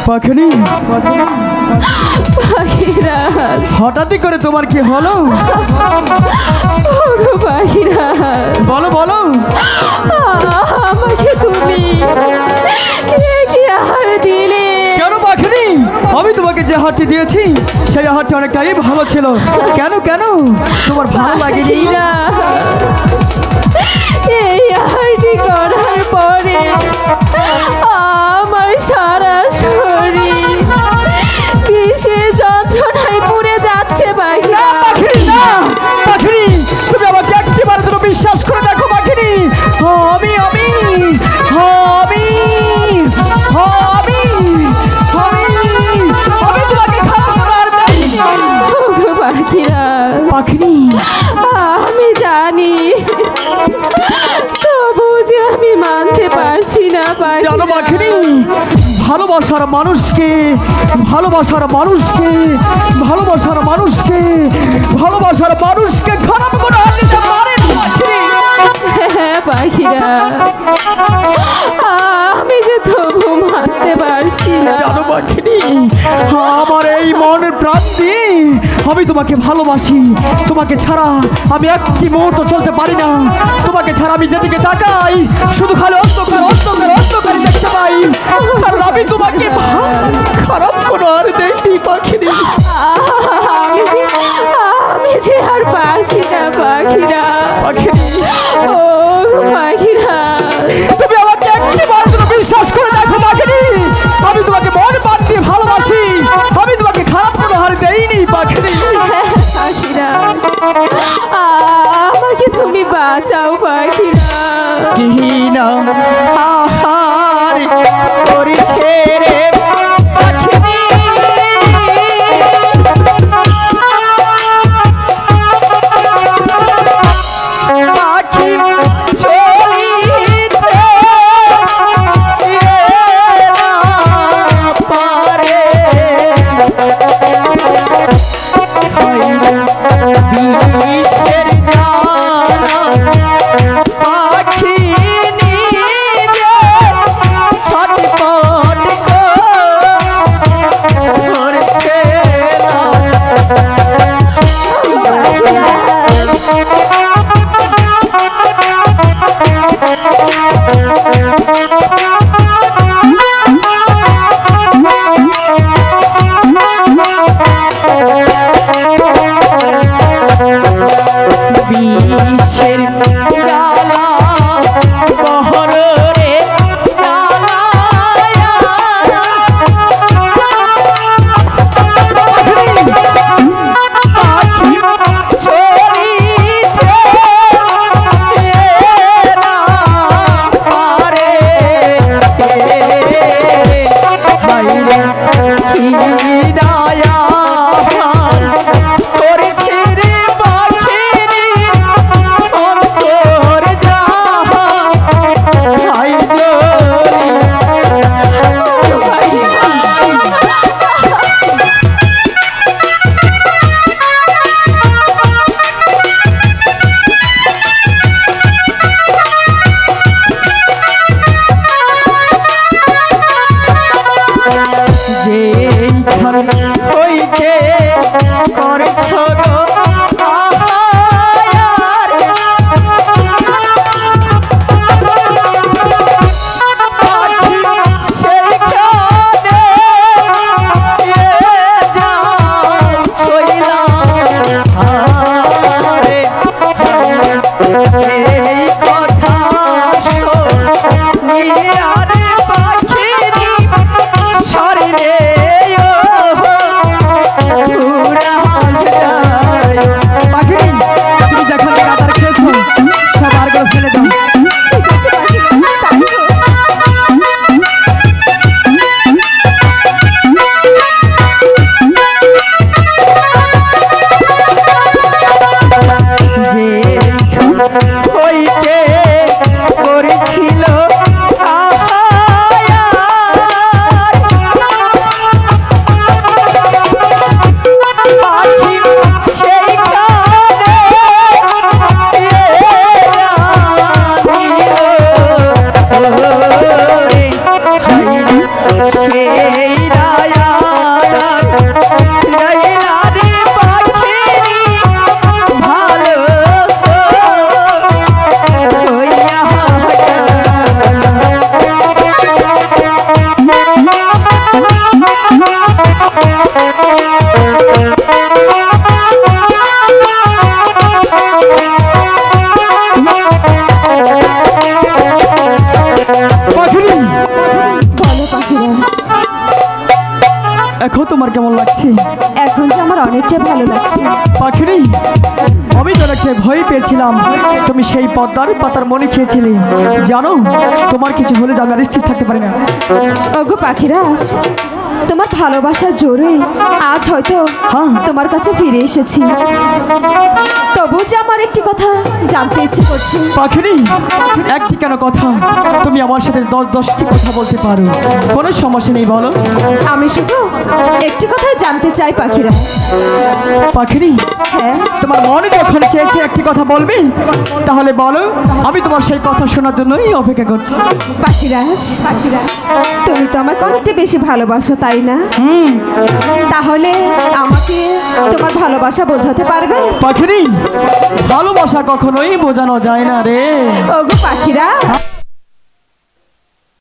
পাখিনি পাখিরাজ হঠাৎই করে তোমার কি হলো? পাখিরাজ বলো বলো, আমাকে তুমি কি আহার দিলে? কেন পাখিনি? আমি তোমাকে যে হাতটি দিয়েছি সেই হাতটি অনেকটাই ভালো ছিল। কেন কেন তোমার ভালো লাগেনি? এই আহারটি করার পরে আমার সারা শরীর বিষে যন্ত্রণায় পুড়ে যাচ্ছে। পাখিনি তুমি আমাকে একটিবার জন্য বিশ্বাস করে দেখো পাখিনি। আমি আমি আমি আমি আমি তোমাকে খারাপ করার পাখিনি। আমি জানি, তবু যে আমি মানতে পারছি না। জানো পাখিনি, ভালোবাসার মানুষকে ভালোবাসার মানুষকে ভালোবাসার মানুষকে ভালোবাসার মানুষকে খারাপ করে দিতে পারে পাখিরা। আমি যে তবু মানতে পারছি না। জানো পাখিনি, আমার এই মনের প্রাণ দিয়ে আমি তোমাকে ভালোবাসি। তোমাকে ছাড়া আমি একটি মুহূর্ত চলতে পারি না। তোমাকে ছাড়া আমি যেদিকে তাকাই শুধু খালি অন্ধকার অন্ধকার অন্ধকারই দেখতে পাই। কারণ আমি তোমাকে খারাপ কোনো আর দেখিনি পাখিনি। আমি যে আর পারছি না পাখিরা। ও পাখিরা, তুমি আমাকে একটিবার বিশ্বাস করে দেখো পাখিনি। আমি তোমাকে মন প্রাণ দিয়ে ভালোবাসি। আমি তোমাকে খারাপ কোনো হার দেইনি পাখিনি। পাখিরা, আমাকে তুমি বাঁচাও পাখিরা। কি না আহার করেছে রে পাখিনি, পাখিনি বিশ্বের জানা পাখি নিজে ছটপট করছে না। বিশ্বের জ্বালা বহরে জ্বালা পাখি চলিতে এরা পারে হায়রে কি দয়া করেছে রে পাখিরি অন্তর যাহা হায় জলি। যেইখান হইতে করছ গো আহার, পাখি সেইখানে যাও ছইলা হারে। এই কথা শুনিয়া রে পাখিরি শরীরে পাখিরি, তুমি যখন কাতার খেয়েছো সব আর করে ফেলে দাও। যে হইতে করেছিল পাখি সেইখানে সেই রায়াদার রাইলারে পাখিরি ভালো হইয়া পাখিরি, বলো পাখিরাজ, এখন তোমার কেমন লাগছে? এখন তো আমার অনেকটা ভালো লাগছে। পাখিরি, আমি তো একটা ভয় পেয়েছিলাম তুমি সেই পদ্মার পাতার মনে খেয়েছিলে। জানো তোমার কিছু হলে আমি আর স্থির থাকতে পারি না। ওগো পাখিরাজ, তোমার ভালোবাসার জোরে আজ হয়তো হ্যাঁ। তোমার কাছে ফিরে এসেছি। তবু যে আমার একটি কথা জানতে ইচ্ছে করছে। পাখিরি, একটি কেন কথা, তুমি আমার সাথে 10টি কথা বলতে পারো, কোনো সমস্যা নেই, বলো। আমি শুধু একটি কথাই জানতে চাই পাখিরাজ। পাখিরি, হ্যাঁ, তোমার মনে যখন চেয়েছে একটি কথা বলবি, তাহলে বলো, আমি তোমার সেই কথা শোনার জন্যই অপেক্ষা করছি। পাখিরাজ, তুমি তো আমাকে অনেকটা বেশি ভালোবাসো, তাই না? তাহলে আমাকে তোমার ভালোবাসা বোঝাতে পারবে? পাখিরি, ভালোবাসা কখনোই বোঝানো যায় না রে। ওগো পাখিরা,